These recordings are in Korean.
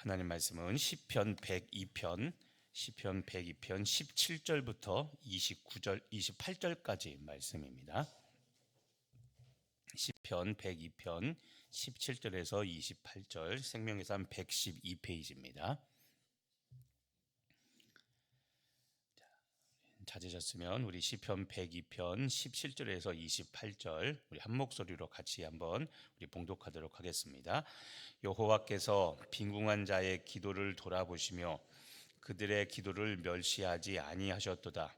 하나님 말씀은 시편 102편 17절부터 28절까지 말씀입니다. 시편 102편 17절에서 28절, 생명예산 112페이지입니다. 찾으셨으면 우리 시편 102편 17절에서 28절 우리 한 목소리로 같이 한번 우리 봉독하도록 하겠습니다. 여호와께서 빈궁한 자의 기도를 돌아보시며 그들의 기도를 멸시하지 아니하셨도다.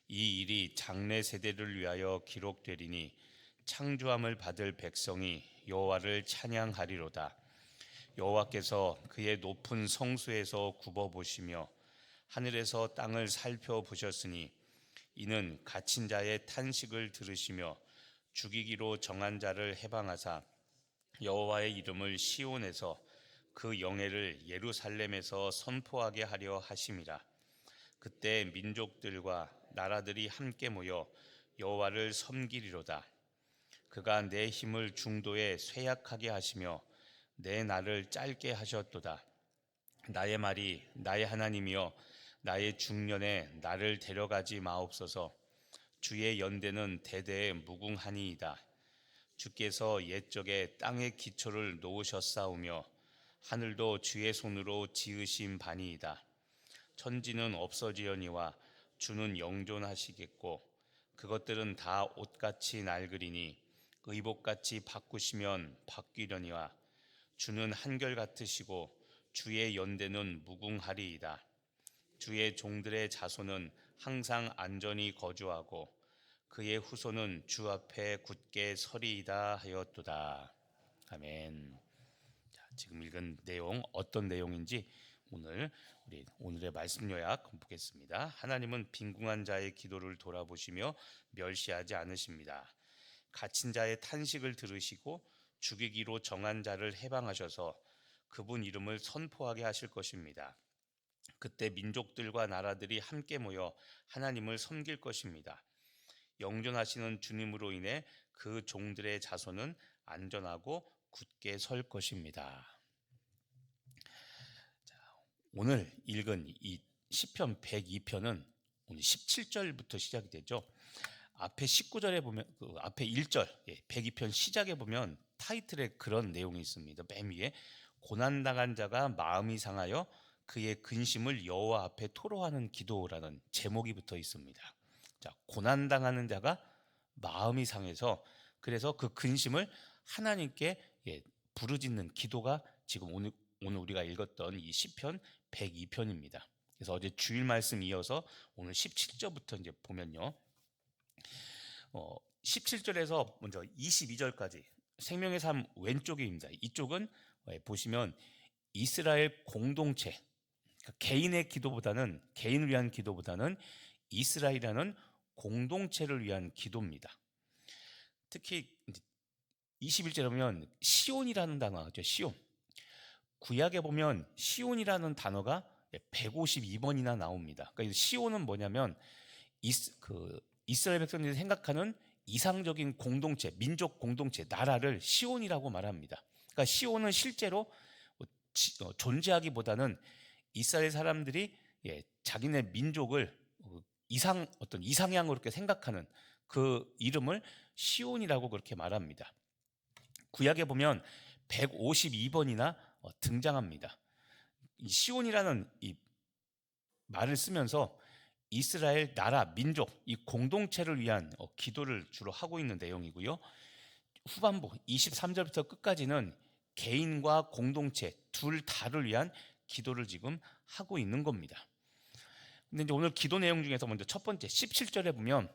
이 일이 장래 세대를 위하여 기록되리니 창조함을 받을 백성이 여호와를 찬양하리로다. 여호와께서 그의 높은 성수에서 굽어보시며 하늘에서 땅을 살펴보셨으니 이는 갇힌 자의 탄식을 들으시며 죽이기로 정한 자를 해방하사 여호와의 이름을 시온에서 그 영예를 예루살렘에서 선포하게 하려 하심이라. 그때 민족들과 나라들이 함께 모여 여호와를 섬기리로다. 그가 내 힘을 중도에 쇠약하게 하시며 내 날을 짧게 하셨도다. 나의 말이 나의 하나님이여 나의 중년에 나를 데려가지 마옵소서. 주의 연대는 대대에 무궁하니이다. 주께서 옛적에 땅의 기초를 놓으셨사오며 하늘도 주의 손으로 지으신 바니이다. 천지는 없어지려니와 주는 영존하시겠고 그것들은 다 옷같이 낡으리니 의복같이 바꾸시면 바뀌려니와 주는 한결같으시고 주의 연대는 무궁하리이다. 주의 종들의 자손은 항상 안전히 거주하고 그의 후손은 주 앞에 굳게 서리이다 하였도다. 아멘. 자, 지금 읽은 내용 어떤 내용인지 오늘의 말씀 요약 보겠습니다. 하나님은 빈궁한 자의 기도를 돌아보시며 멸시하지 않으십니다. 갇힌 자의 탄식을 들으시고 죽이기로 정한 자를 해방하셔서 그분 이름을 선포하게 하실 것입니다. 그때 민족들과 나라들이 함께 모여 하나님을 섬길 것입니다. 영존하시는 주님으로 인해 그 종들의 자손은 안전하고 굳게 설 것입니다. 자, 오늘 읽은 이 시편 102편은 오늘 17절부터 시작이 되죠. 앞에 19절에 보면 앞에 1절 102편 시작에 보면 타이틀에 그런 내용이 있습니다. 맨 위에 고난당한 자가 마음이 상하여 그의 근심을 여호와 앞에 토로하는 기도라는 제목이 붙어 있습니다. 자, 고난당하는 자가 마음이 상해서 그래서 그 근심을 하나님께 부르짖는 기도가 지금 오늘 우리가 읽었던 이 시편 102편입니다. 그래서 어제 주일 말씀 이어서 오늘 17절부터 이제 보면요. 17절에서 먼저 22절까지 생명의 삶 왼쪽입니다. 이쪽은 보시면 이스라엘 공동체, 그러니까 개인의 기도보다는 개인을 위한 기도보다는 이스라엘이라는 공동체를 위한 기도입니다. 특히 21절에 보면 시온이라는 단어죠. 시온. 구약에 보면 시온이라는 단어가 152번이나 나옵니다. 그러니까 시온은 뭐냐면 이스라엘 백성들이 생각하는 이상적인 공동체, 민족 공동체, 나라를 시온이라고 말합니다. 그러니까 시온은 실제로 존재하기보다는 이스라엘 사람들이 자기네 민족을 어떤 이상향으로 이렇게 생각하는 그 이름을 시온이라고 그렇게 말합니다. 구약에 보면 152번이나 등장합니다. 이 시온이라는 이 말을 쓰면서 이스라엘 나라, 민족, 이 공동체를 위한 기도를 주로 하고 있는 내용이고요. 후반부 23절부터 끝까지는 개인과 공동체 둘 다를 위한 기도를 지금 하고 있는 겁니다. 근데 이제 오늘 기도 내용 중에서 먼저 첫 번째 17절에 보면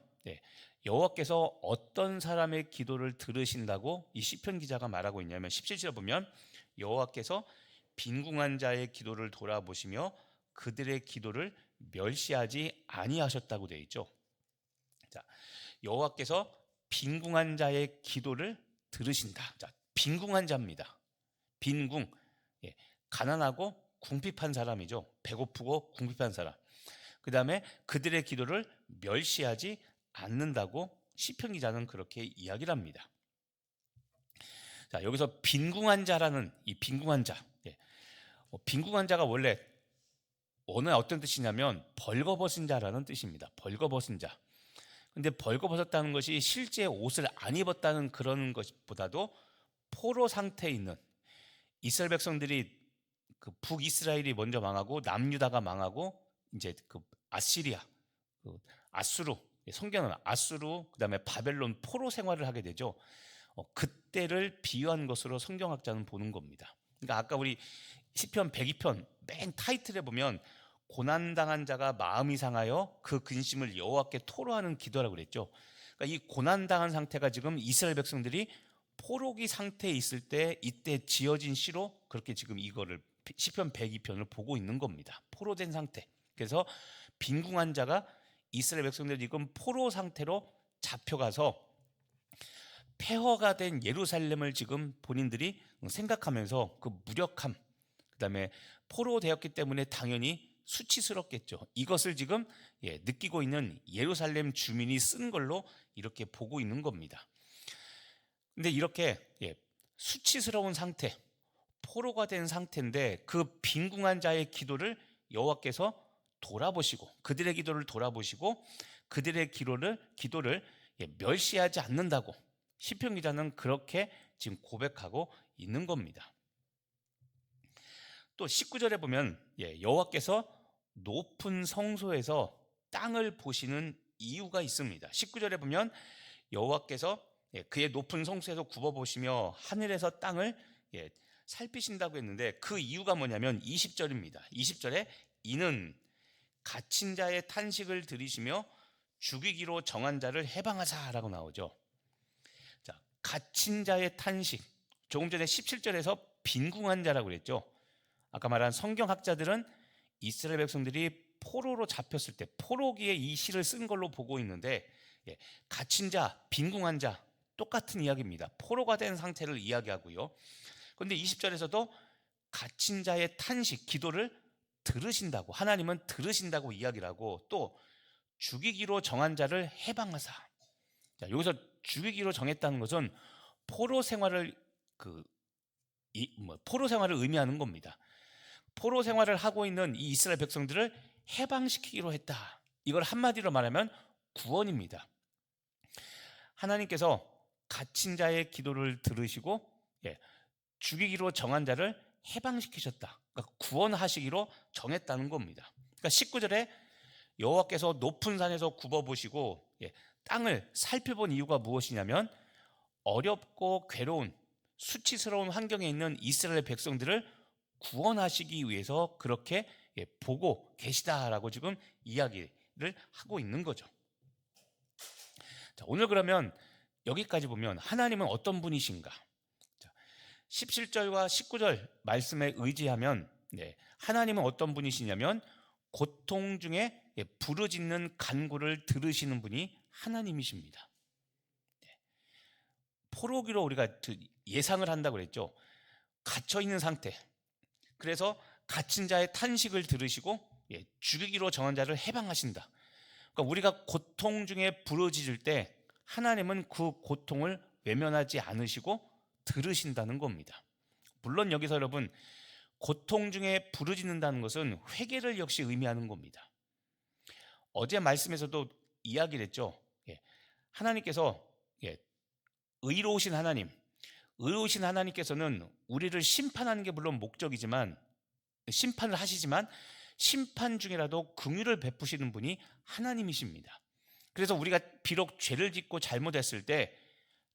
여호와께서 어떤 사람의 기도를 들으신다고 이 시편 기자가 말하고 있냐면 17절에 보면 여호와께서 빈궁한 자의 기도를 돌아보시며 그들의 기도를 멸시하지 아니하셨다고 되어 있죠. 자, 여호와께서 빈궁한 자의 기도를 들으신다. 자, 빈궁한 자입니다. 빈궁, 가난하고 궁핍한 사람이죠. 배고프고 궁핍한 사람. 그 다음에 그들의 기도를 멸시하지 않는다고 시편 기자는 그렇게 이야기를 합니다. 자, 여기서 빈궁한 자라는 이 빈궁한 자, 빈궁한 자가 원래 어떤 뜻이냐면 벌거벗은 자라는 뜻입니다. 벌거벗은 자. 근데 벌거벗었다는 것이 실제 옷을 안 입었다는 그런 것보다도 포로 상태에 있는 이스라엘 백성들이 그 북이스라엘이 먼저 망하고 남유다가 망하고 이제 그 아시리아, 그 아수르, 성경은 아수르 그다음에 바벨론 포로 생활을 하게 되죠. 그때를 비유한 것으로 성경학자는 보는 겁니다. 그러니까 아까 우리 시편 102편 맨 타이틀에 보면 고난당한 자가 마음이 상하여 그 근심을 여호와께 토로하는 기도라고 그랬죠. 그러니까 이 고난당한 상태가 지금 이스라엘 백성들이 포로기 상태에 있을 때 이때 지어진 시로 그렇게 지금 이거를 시편 102편을 보고 있는 겁니다. 포로된 상태. 그래서 빈궁한 자가 이스라엘 백성들이 지금 포로 상태로 잡혀가서 폐허가 된 예루살렘을 지금 본인들이 생각하면서 그 무력함, 그다음에 포로되었기 때문에 당연히 수치스럽겠죠. 이것을 지금 느끼고 있는 예루살렘 주민이 쓴 걸로 이렇게 보고 있는 겁니다. 근데 이렇게 수치스러운 상태, 포로가 된 상태인데 그 빈궁한 자의 기도를 여호와께서 돌아보시고 그들의 기도를 돌아보시고 그들의 기도를 멸시하지 않는다고 시편 기자는 그렇게 지금 고백하고 있는 겁니다. 또 19절에 보면 여호와께서 높은 성소에서 땅을 보시는 이유가 있습니다. 19절에 보면 여호와께서 그의 높은 성소에서 굽어보시며 하늘에서 땅을 살피신다고 했는데 그 이유가 뭐냐면 20절입니다. 20절에 이는 갇힌 자의 탄식을 들으시며 죽이기로 정한 자를 해방하사라고 나오죠. 자, 갇힌 자의 탄식. 조금 전에 17절에서 빈궁한 자라고 그랬죠. 아까 말한 성경학자들은 이스라엘 백성들이 포로로 잡혔을 때 포로기에 이 시를 쓴 걸로 보고 있는데 갇힌 자, 빈궁한 자 똑같은 이야기입니다. 포로가 된 상태를 이야기하고요. 그런데 20절에서도 갇힌 자의 탄식, 기도를 들으신다고 하나님은 들으신다고 이야기를 하고 또 죽이기로 정한 자를 해방하사. 자, 여기서 죽이기로 정했다는 것은 포로 생활을 포로 생활을 의미하는 겁니다. 포로 생활을 하고 있는 이 이스라엘 백성들을 해방시키기로 했다. 이걸 한마디로 말하면 구원입니다. 하나님께서 갇힌 자의 기도를 들으시고 죽이기로 정한 자를 해방시키셨다. 그러니까 구원하시기로 정했다는 겁니다. 그러니까 19절에 여호와께서 높은 산에서 굽어보시고 땅을 살펴본 이유가 무엇이냐면 어렵고 괴로운 수치스러운 환경에 있는 이스라엘 백성들을 구원하시기 위해서 그렇게 보고 계시다라고 지금 이야기를 하고 있는 거죠. 자, 오늘 그러면 여기까지 보면 하나님은 어떤 분이신가? 17절과 19절 말씀에 의지하면 하나님은 어떤 분이시냐면 고통 중에 부르짖는 간구를 들으시는 분이 하나님이십니다. 포로기로 우리가 예상을 한다고 그랬죠. 갇혀있는 상태. 그래서 갇힌 자의 탄식을 들으시고 죽이기로 정한 자를 해방하신다. 그러니까 우리가 고통 중에 부르짖을 때 하나님은 그 고통을 외면하지 않으시고 들으신다는 겁니다. 물론 여기서 여러분 고통 중에 부르짖는다는 것은 회개를 역시 의미하는 겁니다. 어제 말씀에서도 이야기를 했죠. 하나님께서 의로우신 하나님께서는 우리를 심판하는 게 물론 목적이지만 심판을 하시지만 심판 중이라도 긍휼을 베푸시는 분이 하나님이십니다. 그래서 우리가 비록 죄를 짓고 잘못했을 때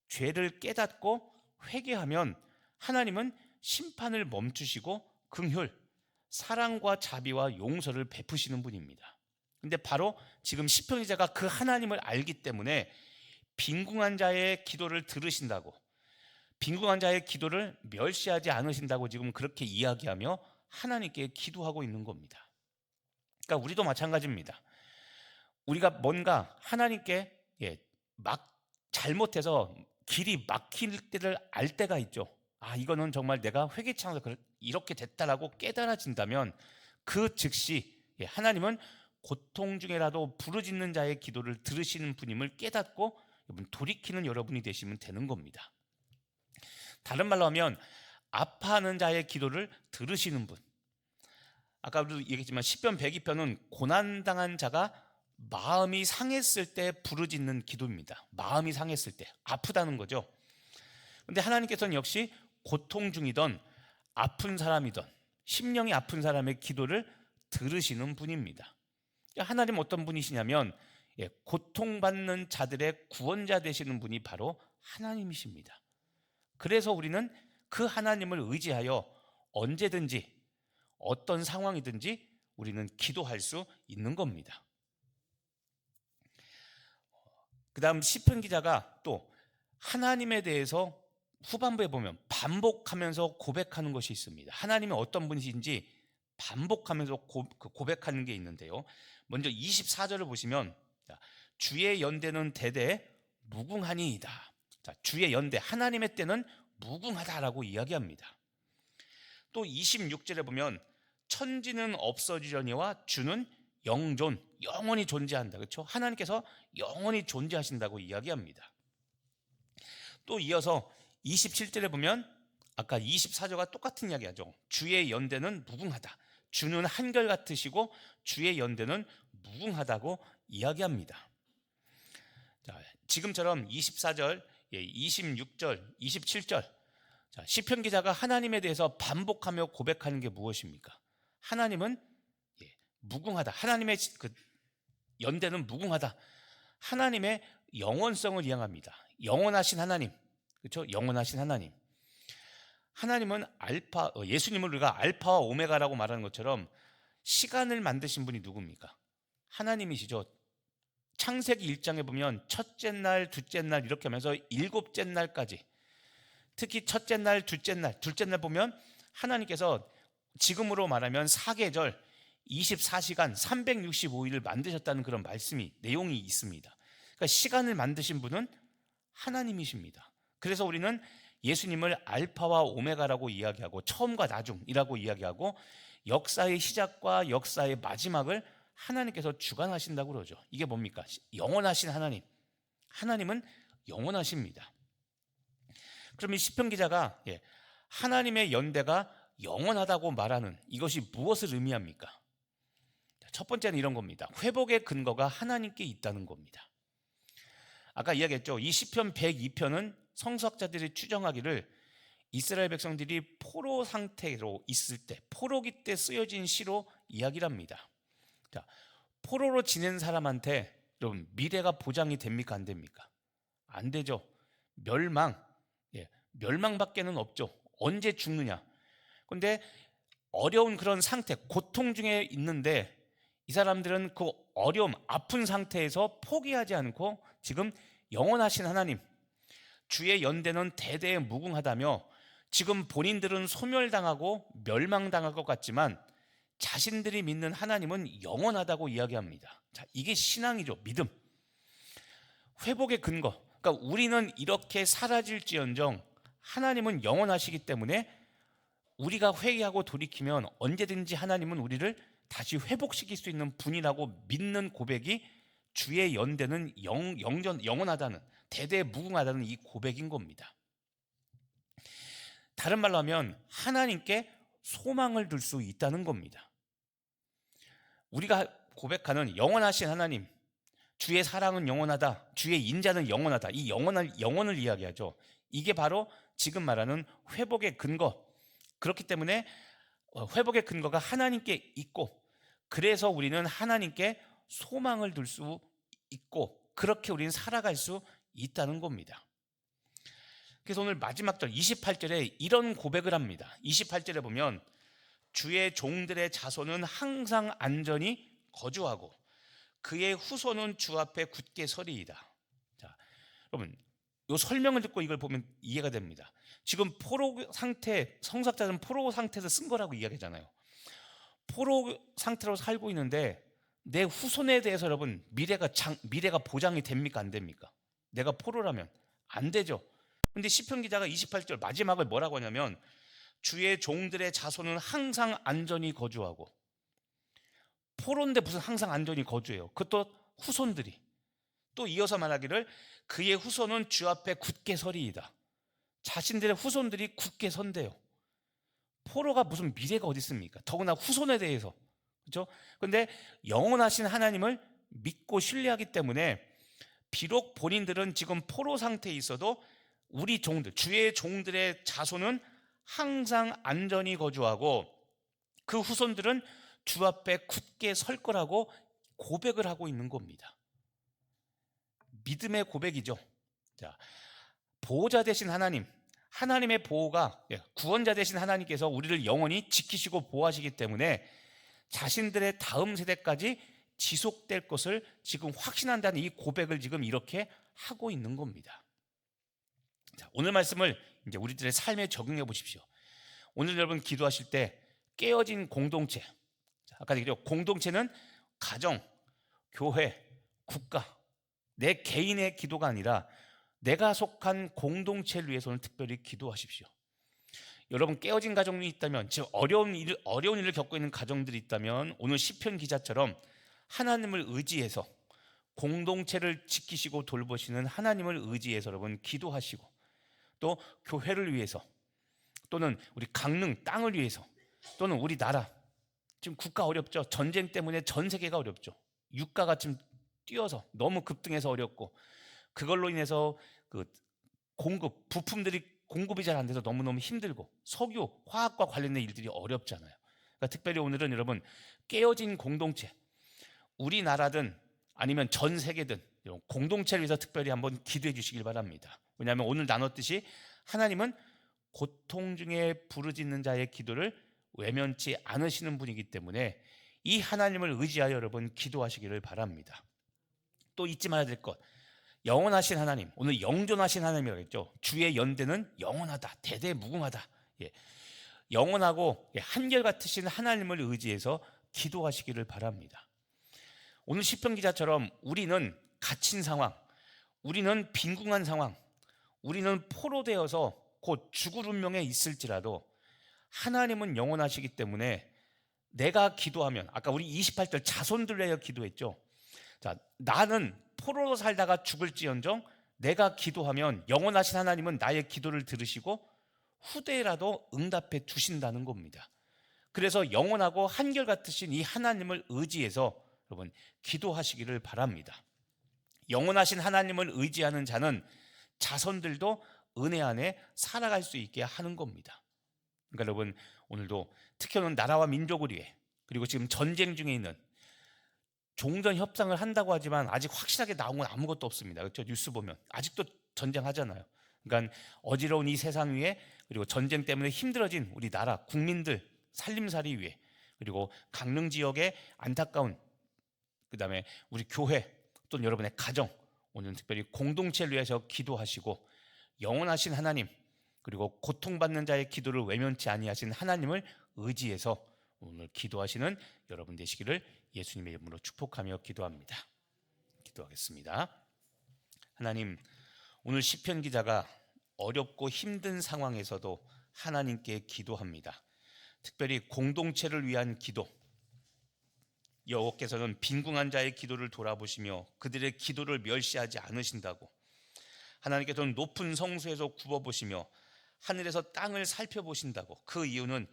죄를 깨닫고 회개하면 하나님은 심판을 멈추시고 긍휼, 사랑과 자비와 용서를 베푸시는 분입니다. 근데 바로 지금 시편 기자가 그 하나님을 알기 때문에 빈궁한 자의 기도를 들으신다고, 빈궁한 자의 기도를 멸시하지 않으신다고 지금 그렇게 이야기하며 하나님께 기도하고 있는 겁니다. 그러니까 우리도 마찬가지입니다. 우리가 뭔가 하나님께 막 잘못해서 길이 막힐 때를 알 때가 있죠. 아, 이거는 정말 내가 회개치 않아서 이렇게 됐다라고 깨달아진다면 그 즉시 하나님은 고통 중에라도 부르짖는 자의 기도를 들으시는 분임을 깨닫고 돌이키는 여러분이 되시면 되는 겁니다. 다른 말로 하면 아파하는 자의 기도를 들으시는 분, 아까도 얘기했지만 시편 102편은 고난당한 자가 마음이 상했을 때 부르짖는 기도입니다. 마음이 상했을 때, 아프다는 거죠. 근데 하나님께서는 역시 고통 중이던 아픈 사람이던 심령이 아픈 사람의 기도를 들으시는 분입니다. 하나님 어떤 분이시냐면 고통받는 자들의 구원자 되시는 분이 바로 하나님이십니다. 그래서 우리는 그 하나님을 의지하여 언제든지 어떤 상황이든지 우리는 기도할 수 있는 겁니다. 그 다음 시편 기자가 또 하나님에 대해서 후반부에 보면 반복하면서 고백하는 것이 있습니다. 하나님이 어떤 분이신지 반복하면서 고백하는 게 있는데요. 먼저 24절을 보시면 주의 연대는 대대 무궁하니이다. 주의 연대, 하나님의 때는 무궁하다라고 이야기합니다. 또 26절에 보면 천지는 없어지려니와 주는 영존, 영원히 존재한다. 그렇죠? 하나님께서 영원히 존재하신다고 이야기합니다. 또 이어서 27절에 보면 아까 24절과 똑같은 이야기하죠. 주의 연대는 무궁하다. 주는 한결같으시고 주의 연대는 무궁하다고 이야기합니다. 자, 지금처럼 24절, 26절, 27절 시편 기자가 하나님에 대해서 반복하며 고백하는 게 무엇입니까? 하나님은 무궁하다. 하나님의 그 연대는 무궁하다. 하나님의 영원성을 이야기합니다. 영원하신 하나님, 그렇죠? 영원하신 하나님. 하나님은 예수님을 우리가 알파와 오메가라고 말하는 것처럼 시간을 만드신 분이 누굽니까? 하나님이시죠. 창세기 1장에 보면 첫째 날, 둘째 날 이렇게 하면서 일곱째 날까지, 특히 첫째 날, 둘째 날 보면 하나님께서 지금으로 말하면 사계절 24시간 365일을 만드셨다는 그런 내용이 있습니다. 그러니까 시간을 만드신 분은 하나님이십니다. 그래서 우리는 예수님을 알파와 오메가라고 이야기하고 처음과 나중이라고 이야기하고 역사의 시작과 역사의 마지막을 하나님께서 주관하신다고 그러죠. 이게 뭡니까? 영원하신 하나님. 하나님은 영원하십니다. 그럼 이 시편 기자가 하나님의 연대가 영원하다고 말하는 이것이 무엇을 의미합니까? 첫 번째는 이런 겁니다. 회복의 근거가 하나님께 있다는 겁니다. 아까 이야기했죠. 이 시편 102편은 성서학자들이 추정하기를 이스라엘 백성들이 포로 상태로 있을 때, 포로기 때 쓰여진 시로 이야기를 합니다. 자, 포로로 지낸 사람한테 여러분 미래가 보장이 됩니까? 안 됩니까? 안 되죠. 멸망밖에는 없죠. 언제 죽느냐. 그런데 어려운 그런 상태, 고통 중에 있는데 이 사람들은 그 어려움, 아픈 상태에서 포기하지 않고 지금 영원하신 하나님, 주의 연대는 대대에 무궁하다며 지금 본인들은 소멸당하고 멸망당할 것 같지만 자신들이 믿는 하나님은 영원하다고 이야기합니다. 자, 이게 신앙이죠. 믿음. 회복의 근거. 그러니까 우리는 이렇게 사라질지언정 하나님은 영원하시기 때문에 우리가 회개하고 돌이키면 언제든지 하나님은 우리를 다시 회복시킬 수 있는 분이라고 믿는 고백이 주의 연대는 영원하다는, 대대 무궁하다는 이 고백인 겁니다. 다른 말로 하면 하나님께 소망을 둘 수 있다는 겁니다. 우리가 고백하는 영원하신 하나님, 주의 사랑은 영원하다, 주의 인자는 영원하다, 이 영원을 이야기하죠. 이게 바로 지금 말하는 회복의 근거. 그렇기 때문에 회복의 근거가 하나님께 있고, 그래서 우리는 하나님께 소망을 둘 수 있고, 그렇게 우리는 살아갈 수 있다는 겁니다. 그래서 오늘 마지막 절 28절에 이런 고백을 합니다. 28절에 보면 주의 종들의 자손은 항상 안전히 거주하고 그의 후손은 주 앞에 굳게 서리이다. 자, 여러분 이 설명을 듣고 이걸 보면 이해가 됩니다. 지금 포로 상태, 성서학자는 포로 상태에서 쓴 거라고 이야기하잖아요. 포로 상태로 살고 있는데 내 후손에 대해서 여러분 미래가 보장이 됩니까? 안 됩니까? 내가 포로라면 안 되죠. 근데 시편 기자가 28절 마지막을 뭐라고 하냐면 주의 종들의 자손은 항상 안전히 거주하고, 포로인데 무슨 항상 안전히 거주해요. 그것도 후손들이. 또 이어서 말하기를 그의 후손은 주 앞에 굳게 서리이다. 자신들의 후손들이 굳게 선대요. 포로가 무슨 미래가 어디 있습니까? 더구나 후손에 대해서. 그렇죠? 근데 영원하신 하나님을 믿고 신뢰하기 때문에 비록 본인들은 지금 포로 상태에 있어도 우리 종들, 주의 종들의 자손은 항상 안전히 거주하고 그 후손들은 주 앞에 굳게 설 거라고 고백을 하고 있는 겁니다. 믿음의 고백이죠. 자, 보호자 되신 하나님, 하나님의 보호가, 구원자 되신 하나님께서 우리를 영원히 지키시고 보호하시기 때문에 자신들의 다음 세대까지 지속될 것을 지금 확신한다는 이 고백을 지금 이렇게 하고 있는 겁니다. 자, 오늘 말씀을 이제 우리들의 삶에 적용해 보십시오. 오늘 여러분 기도하실 때 깨어진 공동체, 아까 얘기했죠. 공동체는 가정, 교회, 국가, 내 개인의 기도가 아니라 내가 속한 공동체를 위해서는 특별히 기도하십시오. 여러분 깨어진 가정이 있다면, 즉 어려운 일을 겪고 있는 가정들이 있다면 오늘 시편 기자처럼 하나님을 의지해서 공동체를 지키시고 돌보시는 하나님을 의지해서 여러분 기도하시고, 또 교회를 위해서, 또는 우리 강릉 땅을 위해서, 또는 우리 나라, 지금 국가 어렵죠. 전쟁 때문에 전 세계가 어렵죠. 유가가 지금 뛰어서 너무 급등해서 어렵고, 그걸로 인해서 그 부품들이 공급이 잘 안 돼서 너무너무 힘들고, 석유, 화학과 관련된 일들이 어렵잖아요. 그러니까 특별히 오늘은 여러분 깨어진 공동체, 우리나라든 아니면 전 세계든 공동체를 위해서 특별히 한번 기도해 주시길 바랍니다. 왜냐하면 오늘 나눴듯이 하나님은 고통 중에 부르짖는 자의 기도를 외면치 않으시는 분이기 때문에 이 하나님을 의지하여 여러분 기도하시기를 바랍니다. 또 잊지 말아야 될 것, 영원하신 하나님, 오늘 영존하신 하나님이라고 했죠. 주의 연대는 영원하다, 대대무궁하다. 영원하고 한결같으신 하나님을 의지해서 기도하시기를 바랍니다. 오늘 시편 기자처럼 우리는 갇힌 상황, 우리는 빈궁한 상황, 우리는 포로되어서 곧 죽을 운명에 있을지라도 하나님은 영원하시기 때문에 내가 기도하면, 아까 우리 28절 자손들 위하여 기도했죠. 자, 나는 포로로 살다가 죽을지언정 내가 기도하면 영원하신 하나님은 나의 기도를 들으시고 후대라도 응답해 주신다는 겁니다. 그래서 영원하고 한결같으신 이 하나님을 의지해서 여러분 기도하시기를 바랍니다. 영원하신 하나님을 의지하는 자는 자손들도 은혜 안에 살아갈 수 있게 하는 겁니다. 그러니까 여러분 오늘도 특히 나라와 민족을 위해, 그리고 지금 전쟁 중에 있는, 종전 협상을 한다고 하지만 아직 확실하게 나온 건 아무것도 없습니다. 그렇죠? 뉴스 보면 아직도 전쟁하잖아요. 그러니까 어지러운 이 세상 위에, 그리고 전쟁 때문에 힘들어진 우리 나라 국민들 살림살이 위해, 그리고 강릉 지역의 안타까운, 그다음에 우리 교회 또는 여러분의 가정, 오늘 특별히 공동체를 위해서 기도하시고 영원하신 하나님, 그리고 고통받는 자의 기도를 외면치 아니하신 하나님을 의지해서 오늘 기도하시는 여러분 되시기를 예수님의 이름으로 축복하며 기도합니다. 기도하겠습니다. 하나님, 오늘 시편 기자가 어렵고 힘든 상황에서도 하나님께 기도합니다. 특별히 공동체를 위한 기도, 여호와께서는 빈궁한 자의 기도를 돌아보시며 그들의 기도를 멸시하지 않으신다고, 하나님께서는 높은 성수에서 굽어보시며 하늘에서 땅을 살펴보신다고, 그 이유는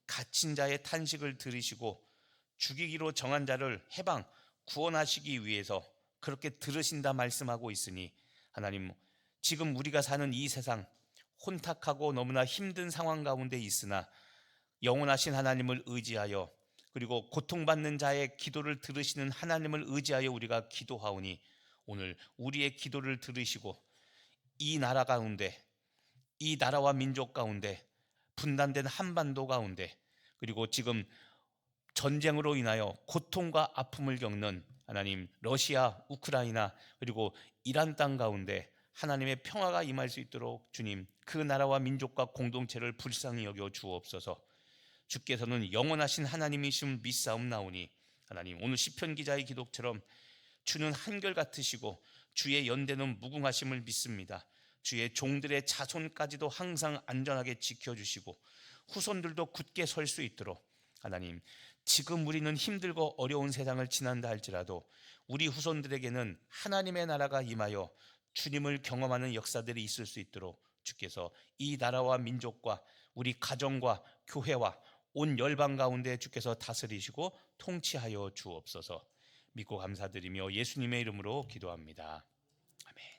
갇힌 자의 탄식을 들으시고 죽이기로 정한 자를 해방, 구원하시기 위해서 그렇게 들으신다 말씀하고 있으니, 하나님, 지금 우리가 사는 이 세상 혼탁하고 너무나 힘든 상황 가운데 있으나 영원하신 하나님을 의지하여, 그리고 고통받는 자의 기도를 들으시는 하나님을 의지하여 우리가 기도하오니, 오늘 우리의 기도를 들으시고 이 나라 가운데, 이 나라와 민족 가운데, 분단된 한반도 가운데, 그리고 지금 전쟁으로 인하여 고통과 아픔을 겪는 하나님 러시아, 우크라이나, 그리고 이란 땅 가운데 하나님의 평화가 임할 수 있도록 주님 그 나라와 민족과 공동체를 불쌍히 여겨 주옵소서. 주께서는 영원하신 하나님이심 믿사옵나오니, 하나님 오늘 시편 기자의 기도처럼 주는 한결같으시고 주의 연대는 무궁하심을 믿습니다. 주의 종들의 자손까지도 항상 안전하게 지켜주시고 후손들도 굳게 설 수 있도록, 하나님 지금 우리는 힘들고 어려운 세상을 지난다 할지라도 우리 후손들에게는 하나님의 나라가 임하여 주님을 경험하는 역사들이 있을 수 있도록 주께서 이 나라와 민족과 우리 가정과 교회와 온 열방 가운데 주께서 다스리시고 통치하여 주옵소서. 믿고 감사드리며 예수님의 이름으로 기도합니다. 아멘.